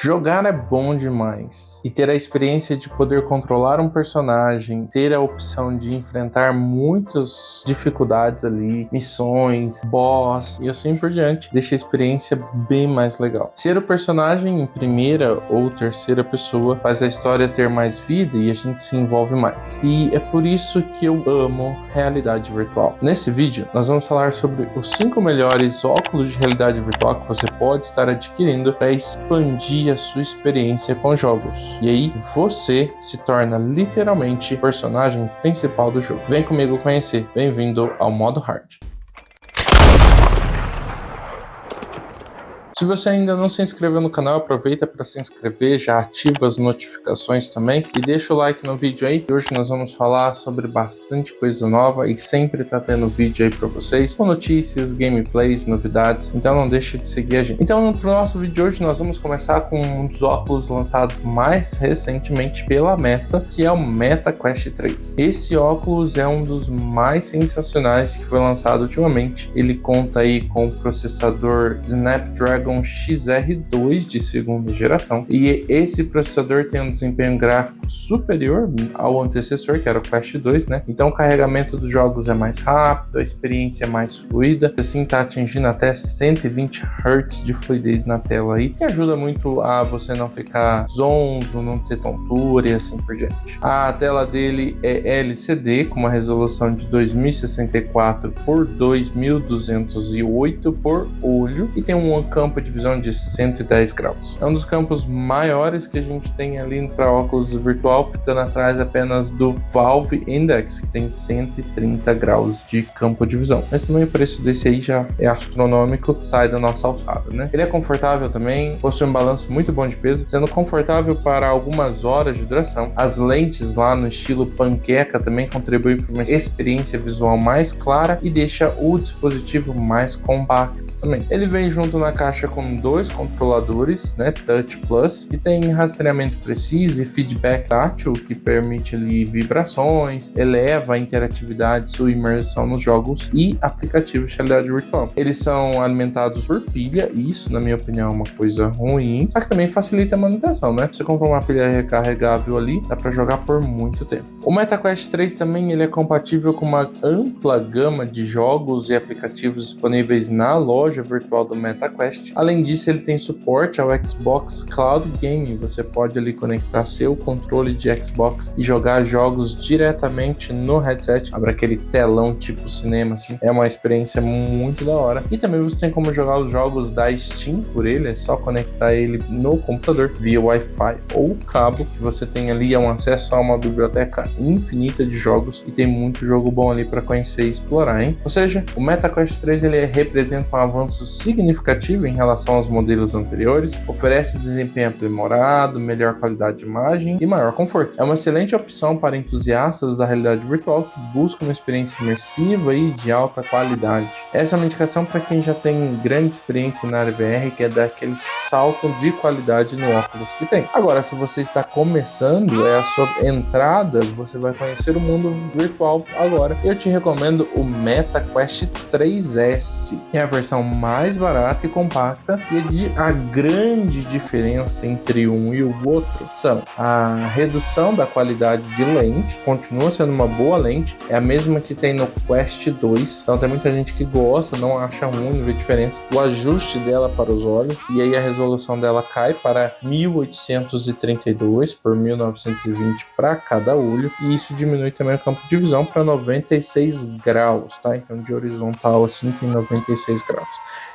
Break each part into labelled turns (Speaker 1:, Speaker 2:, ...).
Speaker 1: Jogar é bom demais, e ter a experiência de poder controlar um personagem, ter a opção de enfrentar muitas dificuldades ali, missões, boss e assim por diante, deixa a experiência bem mais legal. Ser o personagem em primeira ou terceira pessoa faz a história ter mais vida e a gente se envolve mais. E é por isso que eu amo realidade virtual. Nesse vídeo, nós vamos falar sobre os 5 melhores óculos de realidade virtual que você pode estar adquirindo para expandir a sua experiência com jogos. E aí, você se torna literalmente o personagem principal do jogo. Vem comigo conhecer. Bem-vindo ao modo hard. Se você ainda não se inscreveu no canal, aproveita para se inscrever, já ativa as notificações também e deixa o like no vídeo aí. Hoje nós vamos falar sobre bastante coisa nova e sempre tá tendo vídeo aí para vocês, com notícias, gameplays, novidades, então não deixe de seguir a gente. Então, pro nosso vídeo de hoje, nós vamos começar com um dos óculos lançados mais recentemente pela Meta, que é o Meta Quest 3. Esse óculos é um dos mais sensacionais que foi lançado ultimamente. Ele conta aí com o processador Snapdragon XR2 de segunda geração, e esse processador tem um desempenho gráfico superior ao antecessor, que era o Quest 2, né? Então o carregamento dos jogos é mais rápido, a experiência é mais fluida, assim tá atingindo até 120 Hz de fluidez na tela aí, que ajuda muito a você não ficar zonzo, não ter tontura e assim por diante. A tela dele é LCD com uma resolução de 2064 por 2208 por olho e tem um campo de visão de 110 graus. É um dos campos maiores que a gente tem ali para óculos virtual, ficando atrás apenas do Valve Index, que tem 130 graus de campo de visão. Mas também o preço desse aí já é astronômico, sai da nossa alçada, né? Ele é confortável também, possui um balanço muito bom de peso, sendo confortável para algumas horas de duração. As lentes lá no estilo panqueca também contribuem para uma experiência visual mais clara e deixa o dispositivo mais compacto também. Ele vem junto na caixa com 2 controladores, né, Touch Plus, que tem rastreamento preciso e feedback tátil, que permite ali vibrações, eleva a interatividade, sua imersão nos jogos e aplicativos de realidade virtual. Eles são alimentados por pilha, e isso, na minha opinião, é uma coisa ruim, só que também facilita a manutenção, né? Você compra uma pilha recarregável ali, dá para jogar por muito tempo. O Meta Quest 3 também ele é compatível com uma ampla gama de jogos e aplicativos disponíveis na loja virtual do Meta Quest. Além disso, ele tem suporte ao Xbox Cloud Gaming. Você pode ali conectar seu controle de Xbox e jogar jogos diretamente no headset. Abre aquele telão tipo cinema, assim. É uma experiência muito da hora. E também você tem como jogar os jogos da Steam por ele. É só conectar ele no computador via Wi-Fi ou cabo, que você tem ali um acesso a uma biblioteca infinita de jogos e tem muito jogo bom ali para conhecer e explorar, hein? Ou seja, o Meta Quest 3 ele representa um avanço significativo em relação aos modelos anteriores, oferece desempenho aprimorado, melhor qualidade de imagem e maior conforto. É uma excelente opção para entusiastas da realidade virtual que buscam uma experiência imersiva e de alta qualidade. Essa é uma indicação para quem já tem grande experiência na área VR e quer dar aquele salto de qualidade no óculos que tem. Agora, se você está começando, é a sua entrada, você vai conhecer o mundo virtual agora. Eu te recomendo o Meta Quest 3S, que é a versão mais barata e compacta, e a grande diferença entre um e o outro são a redução da qualidade de lente, continua sendo uma boa lente, é a mesma que tem no Quest 2, então tem muita gente que gosta, não acha ruim, não vê diferença. O ajuste dela para os olhos, e aí a resolução dela cai para 1832 por 1920 para cada olho, e isso diminui também o campo de visão para 96 graus, tá? Então de horizontal assim tem 96 graus.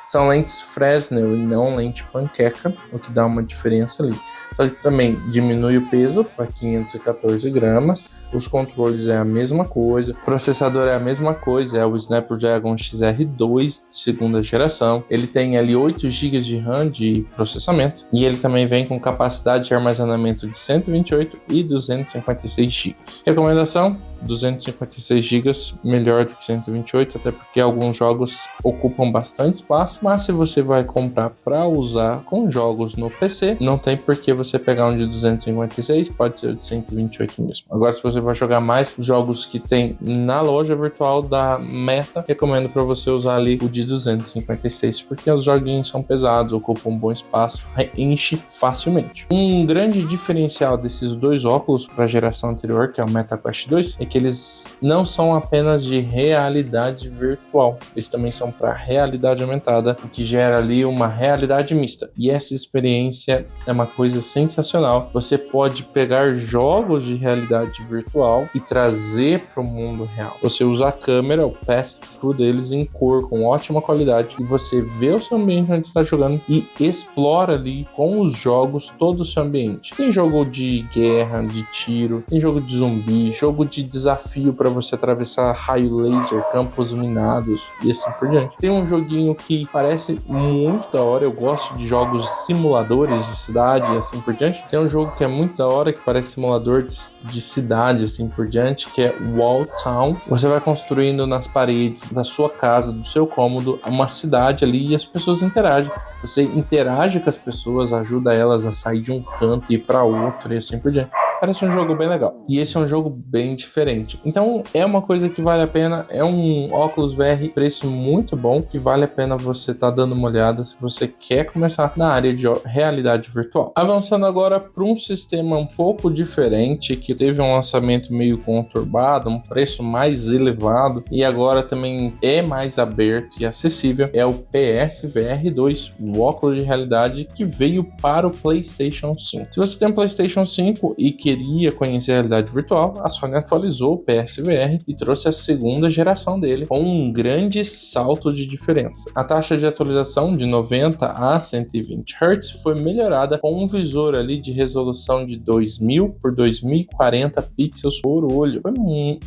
Speaker 1: São lentes Fresnel e não lente panqueca, o que dá uma diferença ali. Só que também diminui o peso para 514 gramas, os controles é a mesma coisa, o processador é a mesma coisa, é o Snapdragon XR2 de segunda geração. Ele tem ali 8 GB de RAM de processamento e ele também vem com capacidade de armazenamento de 128 e 256 GB. Recomendação? 256 GB melhor do que 128, até porque alguns jogos ocupam bastante espaço, mas se você vai comprar para usar com jogos no PC, não tem por que você pegar um de 256, pode ser o de 128 mesmo. Agora, se você vai jogar mais jogos que tem na loja virtual da Meta, recomendo para você usar ali o de 256, porque os joguinhos são pesados, ocupam um bom espaço, enche facilmente. Um grande diferencial desses dois óculos para a geração anterior, que é o MetaQuest 2, é que eles não são apenas de realidade virtual, eles também são para realidade aumentada, o que gera ali uma realidade mista. E essa experiência é uma coisa sensacional. Você pode pegar jogos de realidade virtual e trazer para o mundo real. Você usa a câmera, o pass-through deles em cor, com ótima qualidade, e você vê o seu ambiente onde está jogando e explora ali com os jogos todo o seu ambiente. Tem jogo de guerra, de tiro, tem jogo de zumbi, jogo de desafio para você atravessar raio laser, campos minados e assim por diante. Tem um joguinho que parece muito da hora, eu gosto de jogos simuladores de cidade e assim por diante. Tem um jogo que é muito da hora, que parece simulador de cidade assim por diante, que é Wall Town. Você vai construindo nas paredes da sua casa, do seu cômodo, uma cidade ali e as pessoas interagem. Você interage com as pessoas, ajuda elas a sair de um canto e ir para outro e assim por diante. Parece um jogo bem legal. E esse é um jogo bem diferente. Então é uma coisa que vale a pena. É um óculos VR, preço muito bom, que vale a pena você estar dando uma olhada se você quer começar na área de realidade virtual. Avançando agora para um sistema um pouco diferente, que teve um lançamento meio conturbado, um preço mais elevado e agora também é mais aberto e acessível, é o PSVR 2, o óculos de realidade que veio para o PlayStation 5. Se você tem um PlayStation 5 e queria conhecer a realidade virtual, a Sony atualizou o PSVR e trouxe a segunda geração dele com um grande salto de diferença. A taxa de atualização de 90 a 120 Hz foi melhorada com um visor ali de resolução de 2000 por 2040 pixels por olho. Foi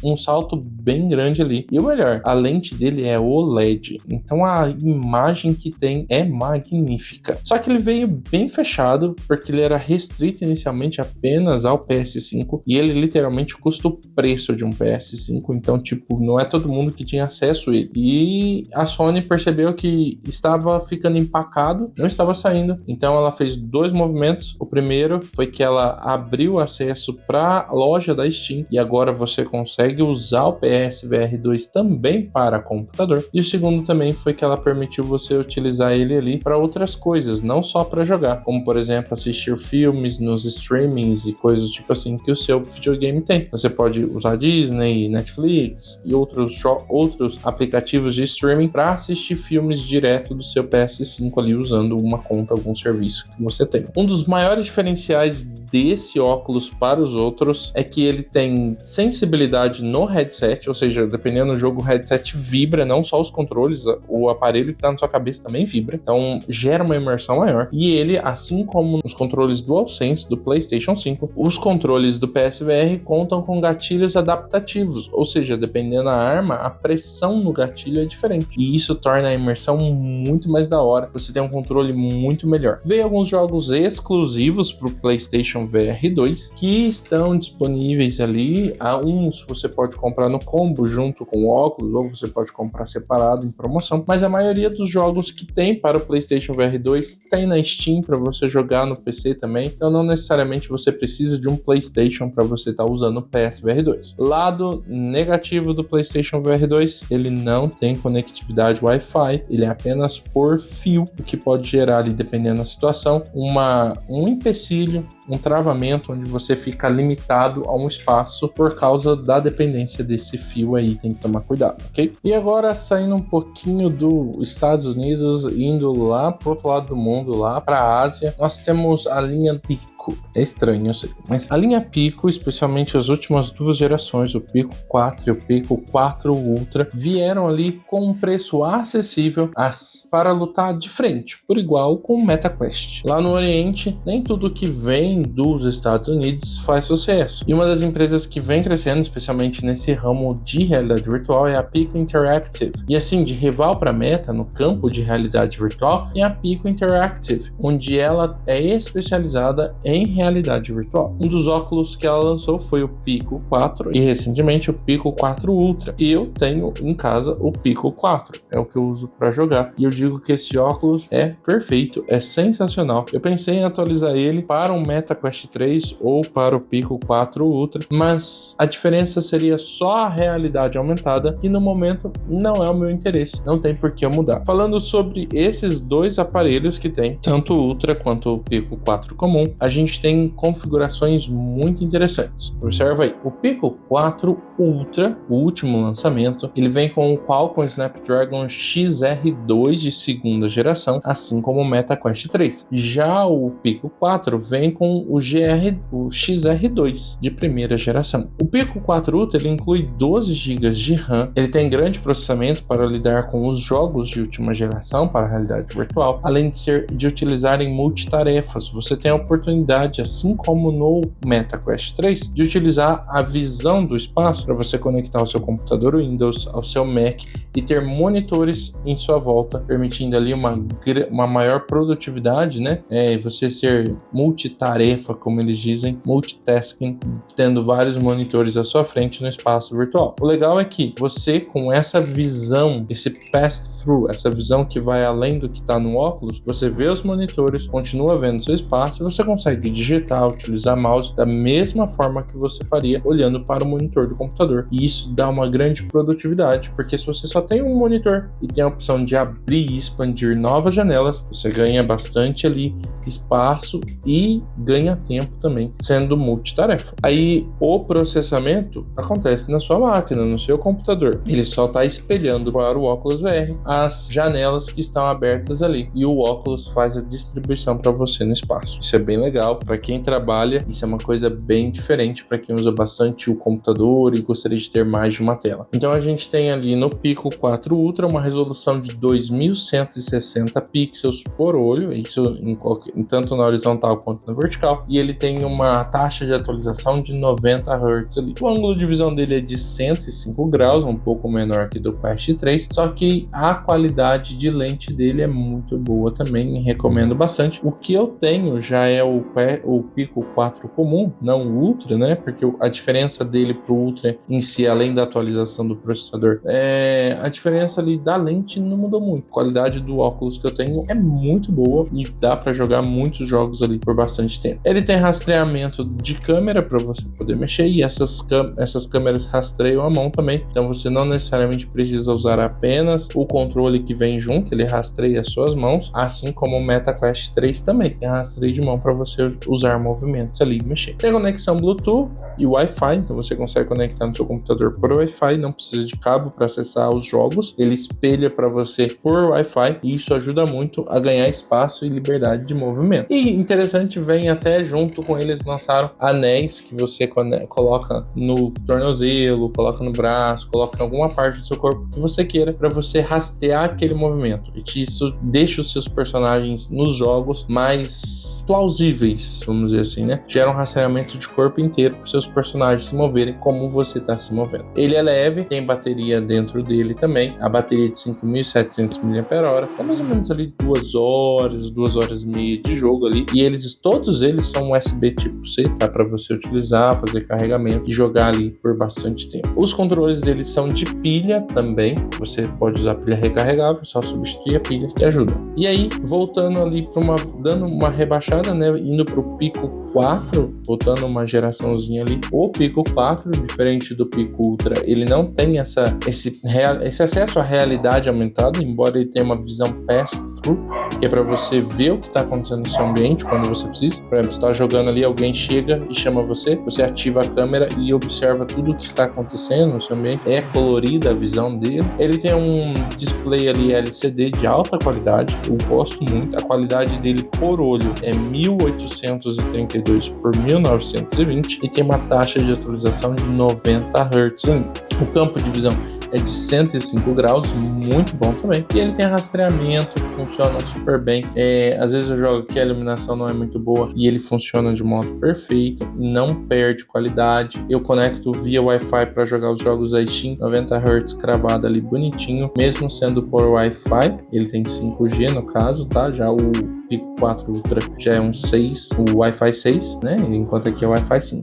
Speaker 1: um salto bem grande ali. E o melhor, a lente dele é OLED, então a imagem que tem é magnífica. Só que ele veio bem fechado, porque ele era restrito inicialmente apenas ao PS5 e ele literalmente custa o preço de um PS5, então tipo, não é todo mundo que tinha acesso a ele. E a Sony percebeu que estava ficando empacado, não estava saindo, então ela fez dois movimentos. O primeiro foi que ela abriu acesso para a loja da Steam e agora você consegue usar o PSVR 2 também para computador. E o segundo também foi que ela permitiu você utilizar ele ali para outras coisas, não só para jogar, como por exemplo assistir filmes nos streamings e coisas tipo assim que o seu videogame tem. Você pode usar Disney, Netflix e outros aplicativos de streaming para assistir filmes direto do seu PS5 ali usando uma conta, algum serviço que você tem. Um dos maiores diferenciais desse óculos para os outros é que ele tem sensibilidade no headset, ou seja, dependendo do jogo o headset vibra, não só os controles, o aparelho que está na sua cabeça também vibra, então gera uma imersão maior. E ele, assim como os controles DualSense do PlayStation 5, os controles do PSVR contam com gatilhos adaptativos, ou seja, dependendo da arma, a pressão no gatilho é diferente. E isso torna a imersão muito mais da hora. Você tem um controle muito melhor. Veio alguns jogos exclusivos para o PlayStation VR 2 que estão disponíveis ali. Uns você pode comprar no combo junto com o óculos, ou você pode comprar separado em promoção. Mas a maioria dos jogos que tem para o PlayStation VR 2 tem na Steam para você jogar no PC também. Então não necessariamente você precisa de um PlayStation para você estar usando o PSVR 2. Lado negativo do PlayStation VR 2, ele não tem conectividade Wi-Fi, ele é apenas por fio, o que pode gerar ali, dependendo da situação, um empecilho, um travamento onde você fica limitado a um espaço por causa da dependência desse fio aí, tem que tomar cuidado, ok? E agora saindo um pouquinho dos Estados Unidos, indo lá pro outro lado do mundo, lá para a Ásia, nós temos a linha Pico. É estranho, eu sei, mas a linha Pico, especialmente as últimas duas gerações, o Pico 4 e o Pico 4 Ultra, vieram ali com um preço acessível para lutar de frente, por igual com o MetaQuest. Lá no Oriente, nem tudo que vem dos Estados Unidos faz sucesso. E uma das empresas que vem crescendo, especialmente nesse ramo de realidade virtual, é a Pico Interactive. E assim, de rival para Meta no campo de realidade virtual, é a Pico Interactive, onde ela é especializada em em realidade virtual. Um dos óculos que ela lançou foi o Pico 4 e recentemente o Pico 4 Ultra. E eu tenho em casa o Pico 4, é o que eu uso para jogar. E eu digo que esse óculos é perfeito, é sensacional. Eu pensei em atualizar ele para um Meta Quest 3 ou para o Pico 4 Ultra, mas a diferença seria só a realidade aumentada e no momento não é o meu interesse, não tem por que eu mudar. Falando sobre esses dois aparelhos que tem, tanto o Ultra quanto o Pico 4 comum, a gente tem configurações muito interessantes. Observa aí, o Pico 4 Ultra, o último lançamento, ele vem com o Qualcomm Snapdragon XR2 de segunda geração, assim como o Meta Quest 3. Já o Pico 4 vem com o XR2 de primeira geração. O Pico 4 Ultra ele inclui 12 GB de RAM, ele tem grande processamento para lidar com os jogos de última geração para a realidade virtual, além de utilizar em multitarefas. Você tem a oportunidade, assim como no Meta Quest 3, de utilizar a visão do espaço para você conectar ao seu computador Windows, ao seu Mac e ter monitores em sua volta, permitindo ali uma maior produtividade, né? Você ser multitarefa, como eles dizem, multitasking, tendo vários monitores à sua frente no espaço virtual. O legal é que você, com essa visão, esse pass-through, essa visão que vai além do que está no óculos, você vê os monitores, continua vendo seu espaço e você consegue digitar, utilizar mouse da mesma forma que você faria olhando para o monitor do computador. E isso dá uma grande produtividade, porque se você só tem um monitor e tem a opção de abrir e expandir novas janelas, você ganha bastante ali espaço e ganha tempo também, sendo multitarefa. Aí o processamento acontece na sua máquina, no seu computador. Ele só está espelhando para o óculos VR as janelas que estão abertas ali e o óculos faz a distribuição para você no espaço. Isso é bem legal para quem trabalha, isso é uma coisa bem diferente para quem usa bastante o computador e gostaria de ter mais de uma tela. Então a gente tem ali no Pico 4 Ultra uma resolução de 2160 pixels por olho, isso em tanto na horizontal quanto na vertical, e ele tem uma taxa de atualização de 90 Hz ali. O ângulo de visão dele é de 105 graus, um pouco menor que do Quest 3, só que a qualidade de lente dele é muito boa também, recomendo bastante. O que eu tenho já é o Pico 4 comum, não o Ultra, né? Porque a diferença dele pro Ultra em si, além da atualização do processador, a diferença ali da lente não mudou muito. A qualidade do óculos que eu tenho é muito boa e dá para jogar muitos jogos ali por bastante tempo. Ele tem rastreamento de câmera para você poder mexer e essas câmeras rastreiam a mão também, então você não necessariamente precisa usar apenas o controle que vem junto, ele rastreia as suas mãos, assim como o Meta Quest 3 também tem rastreio de mão para você usar movimentos ali e mexer. Tem conexão Bluetooth e Wi-Fi, então você consegue conectar no seu computador por Wi-Fi, não precisa de cabo para acessar os jogos, ele espelha para você por Wi-Fi e isso ajuda muito a ganhar espaço e liberdade de movimento. E interessante, vem até junto com eles lançaram anéis que você coloca no tornozelo, coloca no braço, coloca em alguma parte do seu corpo que você queira para você rastrear aquele movimento. E isso deixa os seus personagens nos jogos mais plausíveis, vamos dizer assim, né? Gera um rastreamento de corpo inteiro para os seus personagens se moverem como você está se movendo. Ele é leve, tem bateria dentro dele também, a bateria de 5.700 mAh, é mais ou menos ali 2 horas e meia de jogo ali, e todos eles são USB tipo C, tá? Para você utilizar, fazer carregamento e jogar ali por bastante tempo. Os controles deles são de pilha também, você pode usar pilha recarregável, só substituir a pilha que ajuda. E aí, voltando ali dando uma rebaixada, né, indo pro Pico 4, voltando uma geraçãozinha ali, o Pico 4, diferente do Pico Ultra, ele não tem esse acesso à realidade aumentada, embora ele tenha uma visão pass-through, que é para você ver o que está acontecendo no seu ambiente quando você precisa. Por exemplo, você está jogando ali, alguém chega e chama você ativa a câmera e observa tudo o que está acontecendo no seu ambiente. É colorida a visão dele. Ele tem um display ali LCD de alta qualidade, eu gosto muito. A qualidade dele por olho é 1832 por 1920 e tem uma taxa de atualização de 90 Hz. O campo de visão é de 105 graus, muito bom também. E ele tem rastreamento, funciona super bem. Às vezes eu jogo que a iluminação não é muito boa e ele funciona de modo perfeito, não perde qualidade. Eu conecto via Wi-Fi para jogar os jogos da Steam, 90 Hz cravado ali bonitinho, mesmo sendo por Wi-Fi. Ele tem 5G no caso, tá? Já o Pico 4 Ultra já é um 6, o Wi-Fi 6, né? Enquanto aqui é o Wi-Fi 5.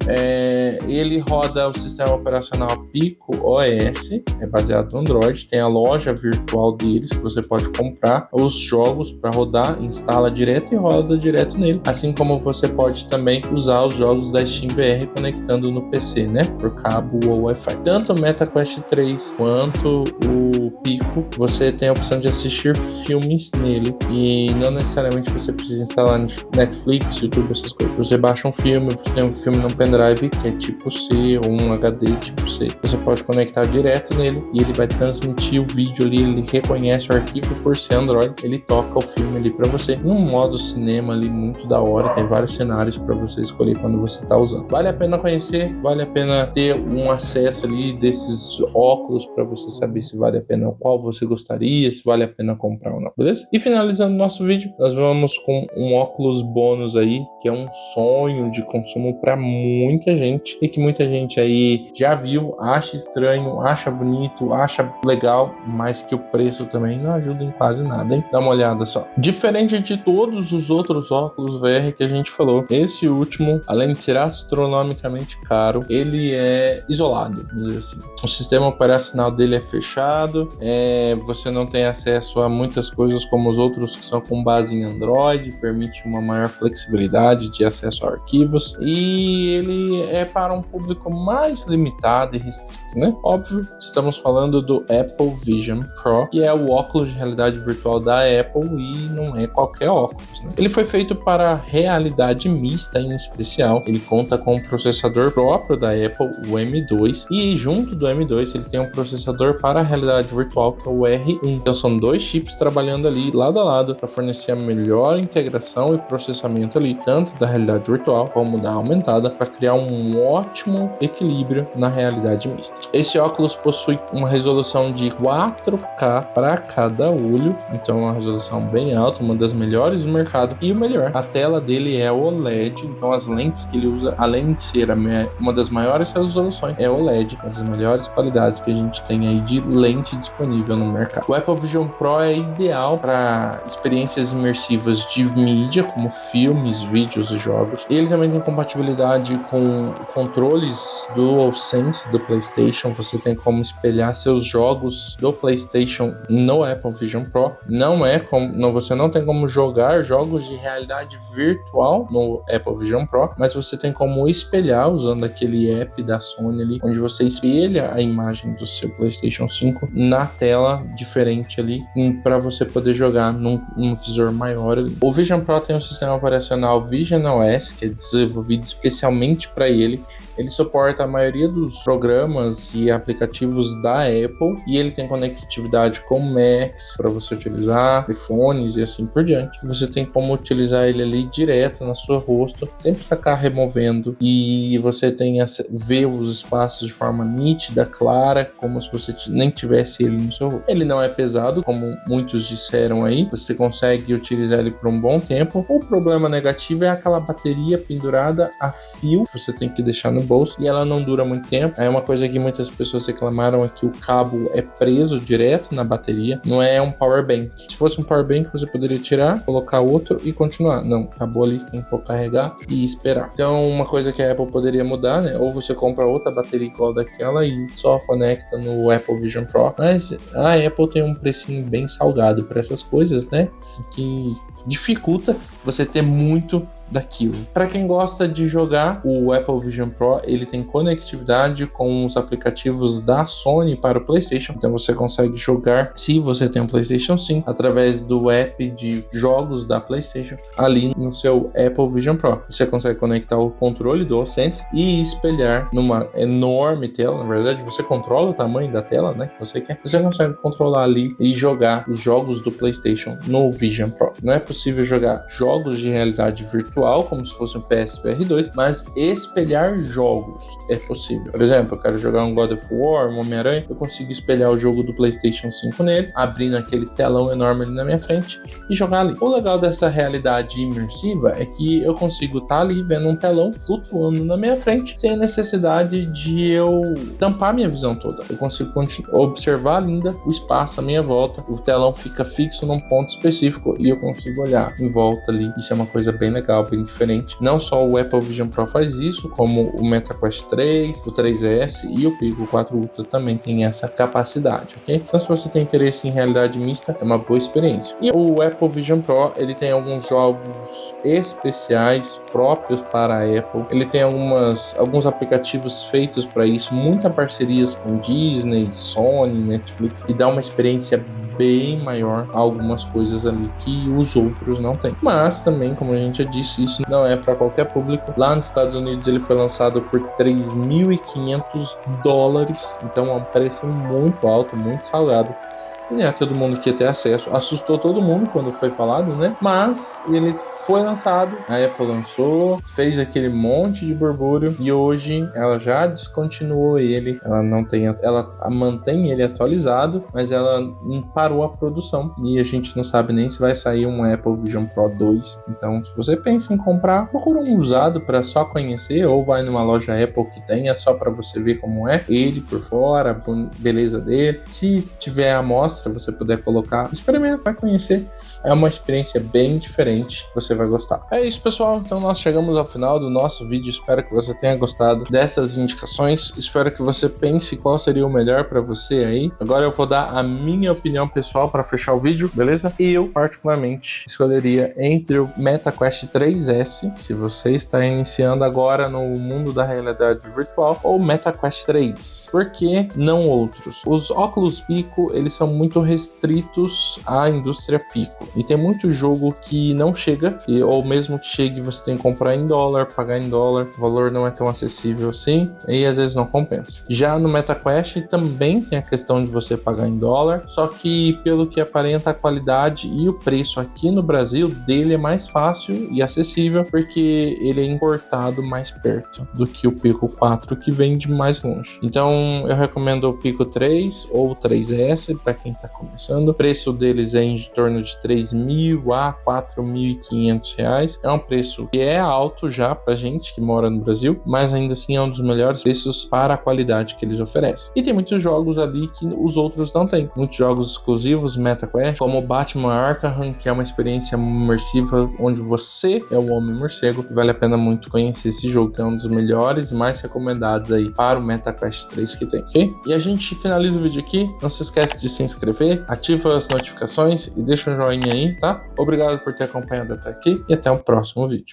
Speaker 1: Ele roda o sistema operacional Pico OS, é baseado no Android, tem a loja virtual deles que você pode comprar os jogos para rodar, instala direto e roda direto nele, assim como você pode também usar os jogos da Steam VR conectando no PC, né? Por cabo ou Wi-Fi. Tanto o MetaQuest 3 quanto o Pico, você tem a opção de assistir filmes nele e não necessariamente você precisa instalar Netflix, YouTube, essas coisas. Você baixa um filme, você tem um filme num pendrive que é tipo C ou um HD tipo C. Você pode conectar direto nele e ele vai transmitir o vídeo ali, ele reconhece o arquivo por ser Android, ele toca o filme ali para você. Num modo cinema ali muito da hora, tem vários cenários para você escolher quando você tá usando. Vale a pena conhecer, vale a pena ter um acesso ali desses óculos para você saber se vale a pena, qual você gostaria, se vale a pena comprar ou não, beleza? E finalizando o nosso vídeo, nós vamos com um óculos bônus aí, que é um sonho de consumo para muita gente e que muita gente aí já viu, acha estranho, acha bonito, acha legal, mas que o preço também não ajuda em quase nada, hein? Dá uma olhada só. Diferente de todos os outros óculos VR que a gente falou, esse último, além de ser astronomicamente caro, ele é isolado, vamos dizer assim. O sistema operacional dele é fechado, você não tem acesso a muitas coisas como os outros que são com base em Android, permite uma maior flexibilidade de acesso a arquivos, e ele é para um público mais limitado e restrito, né? Óbvio, estamos falando do Apple Vision Pro, que é o óculos de realidade virtual da Apple e não é qualquer óculos, né? Ele foi feito para realidade mista em especial, ele conta com um processador próprio da Apple, o M2, e junto do M2 ele tem um processador para a realidade virtual que é o R1. Então são dois chips trabalhando ali lado a lado para fornecer a melhor integração e processamento ali, tanto da realidade virtual como da aumentada, para criar um ótimo equilíbrio na realidade mista. Esse óculos possui uma resolução de 4K para cada olho, então é uma resolução bem alta, uma das melhores do mercado, e o melhor, a tela dele é OLED, então as lentes que ele usa, além de ser uma das maiores resoluções, é OLED, uma das melhores qualidades que a gente tem aí de lente disponível no mercado. O Apple Vision Pro é ideal para experiências imersivas de mídia, como filmes, vídeos e jogos. Ele também tem compatibilidade com controles DualSense do PlayStation. Você tem como espelhar seus jogos do PlayStation no Apple Vision Pro. Você não tem como jogar jogos de realidade virtual no Apple Vision Pro, mas você tem como espelhar usando aquele app da Sony ali, onde você espelha a imagem do seu PlayStation 5 na tela diferente ali, para você poder jogar num visor maior ali. O Vision Pro tem um sistema operacional Vision OS, que é desenvolvido especialmente para ele. Ele suporta a maioria dos programas e aplicativos da Apple e ele tem conectividade com Macs para você utilizar, iPhones e assim por diante. Você tem como utilizar ele ali direto no seu rosto, sempre ficar removendo, e você tem ver os espaços de forma nítida, clara, como se você nem tivesse ele no seu rosto. Ele não é pesado, como muitos disseram aí, você consegue utilizar ele por um bom tempo. O problema negativo é aquela bateria pendurada a fio, que você tem que deixar no bolso, e ela não dura muito tempo. É uma coisa que muitas pessoas reclamaram, é que o cabo é preso direto na bateria, não é um power bank. Se fosse um power bank, você poderia tirar, colocar outro e continuar. Não, acabou ali, você tem que carregar e esperar. Então, uma coisa que a Apple poderia mudar, né? Ou você compra outra bateria igual daquela e só conecta no Apple Vision Pro. Mas a Apple tem um precinho bem salgado para essas coisas, né? Que dificulta você ter muito daquilo. Para quem gosta de jogar, o Apple Vision Pro, ele tem conectividade com os aplicativos da Sony para o PlayStation. Então você consegue jogar, se você tem um PlayStation 5, através do app de jogos da PlayStation ali no seu Apple Vision Pro. Você consegue conectar o controle do DualSense e espelhar numa enorme tela. Na verdade, você controla o tamanho da tela, né, que você quer. Você consegue controlar ali e jogar os jogos do PlayStation no Vision Pro. Não é possível jogar jogos de realidade virtual virtual, como se fosse um PSVR 2, mas espelhar jogos é possível. Por exemplo, eu quero jogar um God of War, um Homem-Aranha, eu consigo espelhar o jogo do PlayStation 5 nele, abrindo aquele telão enorme ali na minha frente e jogar ali. O legal dessa realidade imersiva é que eu consigo estar ali vendo um telão flutuando na minha frente, sem a necessidade de eu tampar minha visão toda. Eu consigo observar ainda o espaço à minha volta, o telão fica fixo num ponto específico e eu consigo olhar em volta ali. Isso é uma coisa bem legal, bem diferente. Não só o Apple Vision Pro faz isso, como o MetaQuest 3, o 3S e o Pico 4 Ultra também tem essa capacidade, ok? Então, se você tem interesse em realidade mista, é uma boa experiência. E o Apple Vision Pro, ele tem alguns jogos especiais próprios para a Apple. Ele tem alguns aplicativos feitos para isso, muitas parcerias com Disney, Sony, Netflix, e dá uma experiência bem maior a algumas coisas ali que os outros não têm. Mas também, como a gente já disse, isso não é para qualquer público. Lá nos Estados Unidos ele foi lançado por $3.500, então é um preço muito alto, muito salgado. E não é todo mundo que ia ter acesso. Assustou todo mundo quando foi falado, né? Mas ele foi lançado, a Apple lançou, fez aquele monte de burbúrio e hoje ela já descontinuou ele. Ela mantém ele atualizado, mas ela parou a produção e a gente não sabe nem se vai sair um Apple Vision Pro 2. Então, se você pensa em comprar, procura um usado para só conhecer ou vai numa loja Apple que tenha só para você ver como é ele por fora, a beleza dele. Se tiver a amostra, você puder colocar, experimenta, vai conhecer. É uma experiência bem diferente, você vai gostar. É isso, pessoal. Então nós chegamos ao final do nosso vídeo. Espero que você tenha gostado dessas indicações. Espero que você pense qual seria o melhor para você aí. Agora eu vou dar a minha opinião pessoal para fechar o vídeo, beleza? Eu, particularmente, escolheria entre o MetaQuest 3S, se você está iniciando agora no mundo da realidade virtual, ou o MetaQuest 3. Por que não outros? Os óculos Pico, eles são muito restritos à indústria Pico. E tem muito jogo que não chega, ou mesmo que chegue, você tem que comprar em dólar, pagar em dólar, o valor não é tão acessível assim, e às vezes não compensa. Já no MetaQuest também tem a questão de você pagar em dólar, só que pelo que aparenta a qualidade e o preço aqui no Brasil dele é mais fácil e acessível, porque ele é importado mais perto do que o Pico 4, que vem de mais longe. Então eu recomendo o Pico 3 ou o 3S para quem está começando. O preço deles é em torno de R$3.000 a R$4.500. É um preço que é alto já pra gente que mora no Brasil, mas ainda assim é um dos melhores preços para a qualidade que eles oferecem. E tem muitos jogos ali que os outros não têm. Muitos jogos exclusivos MetaQuest, como Batman Arkham, que é uma experiência imersiva onde você é o Homem-Morcego. Vale a pena muito conhecer esse jogo, que é um dos melhores e mais recomendados aí para o MetaQuest 3 que tem, ok? E a gente finaliza o vídeo aqui. Não se esquece de se inscrever, ativa as notificações e deixa um joinha aí, tá? Obrigado por ter acompanhado até aqui e até o próximo vídeo.